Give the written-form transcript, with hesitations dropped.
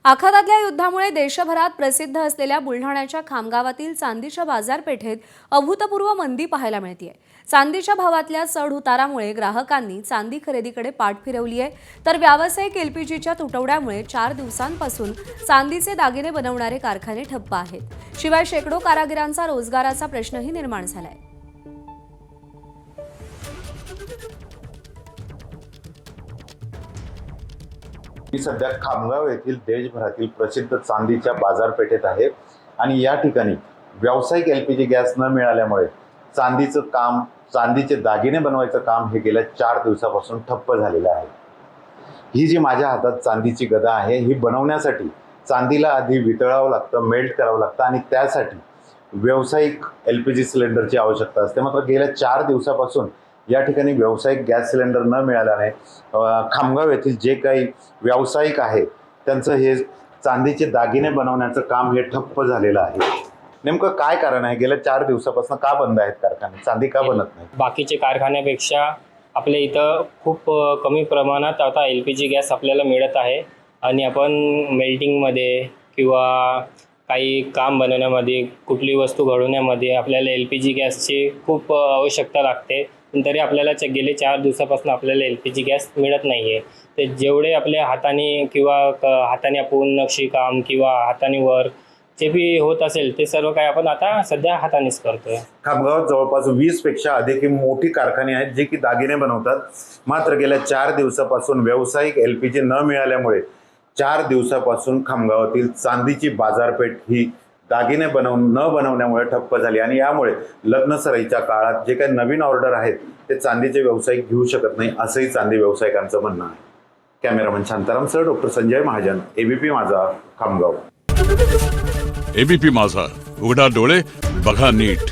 आखातातल्या युद्धामुळे देशभरात प्रसिद्ध असलेल्या बुलढाण्याच्या खामगावातील चांदीच्या बाजारपेठेत अभूतपूर्व मंदी पाहायला मिळतेय। चांदीच्या भावातल्या चढ उतारामुळे ग्राहकांनी चांदी खरेदीकडे पाठ फिरवली आहे, तर व्यावसायिक एलपीजीच्या तुटवड्यामुळे 4 दिवसांपासून चांदीचे दागिने बनवणारे कारखाने ठप्प आहेत। शिवाय शेकडो कारागिरांचा रोजगाराचा प्रश्नही निर्माण झालाय। मी सध्या खामगाव येथील देशभरातील प्रसिद्ध चांदीच्या बाजारपेठेत आहे आणि या ठिकाणी व्यावसायिक एलपीजी गॅस न मिळाल्यामुळे चांदीचं काम, चांदीचे दागिने बनवायचं काम हे गेल्या 4 दिवसापासून ठप्प झालेलं आहे। ही जी माझ्या हातात चांदीची गदा आहे, ही बनवण्यासाठी चांदीला आधी वितळावं लागतं, मेल्ट करावं लागतं आणि त्यासाठी व्यावसायिक एलपीजी सिलेंडरची आवश्यकता असते। मात्र गेल्या 4 दिवसापासून या ठिकाणी व्यावसायिक गॅस सिलेंडर न मिळाल्याने खामगाव येथील जे काही व्यावसायिक आहे त्यांचं हे चांदीचे दागिने बनवण्याचं काम हे ठप्प झालेलं आहे। नेमकं काय कारण आहे? गेल्या 4 दिवसापासून का बंद आहेत कारखाने? चांदी का बनत नाही? बाकीचे कारखान्यापेक्षा आपल्या इथं खूप कमी प्रमाणात आता एलपीजी गॅस आपल्याला मिळत आहे आणि आपण मेल्टिंगमध्ये किंवा काही काम बनवण्यामध्ये, कुठली वस्तू घडवण्यामध्ये आपल्याला एलपीजी गॅसची खूप आवश्यकता लागते। पण तरी आपल्याला गेले 4 दिवसापासून आपल्याला एलपीजी गॅस मिळत नाही आहे। ते जेवढे आपल्या हाताने किंवा हाताने आपण नक्षीकाम किंवा हाताने वर्क जे बी होत असेल ते सर्व काही आपण आता सध्या हातानेच करतोय। खामगावात जवळपास 20 पेक्षा अधिक मोठी कारखाने आहेत जे की दागिने बनवतात। मात्र गेल्या 4 दिवसापासून व्यावसायिक एलपीजी न मिळाल्यामुळे 4 दिवसापासून खामगावातील चांदीची बाजारपेठ ही दागिने न बनवण्यामुळे ठप्प झाली आणि यामुळे लग्नसराईच्या काळात जे काही नवीन ऑर्डर आहेत ते चांदीचे व्यावसायिक घेऊ शकत नाही, असंही चांदी व्यावसायिकांचं म्हणणं आहे। Cameraman Shantaram sir, doctor Sanjay Mahajan, ABP माझा, खामगाव। एबीपी माझा, उघडा डोळे बघा नीट।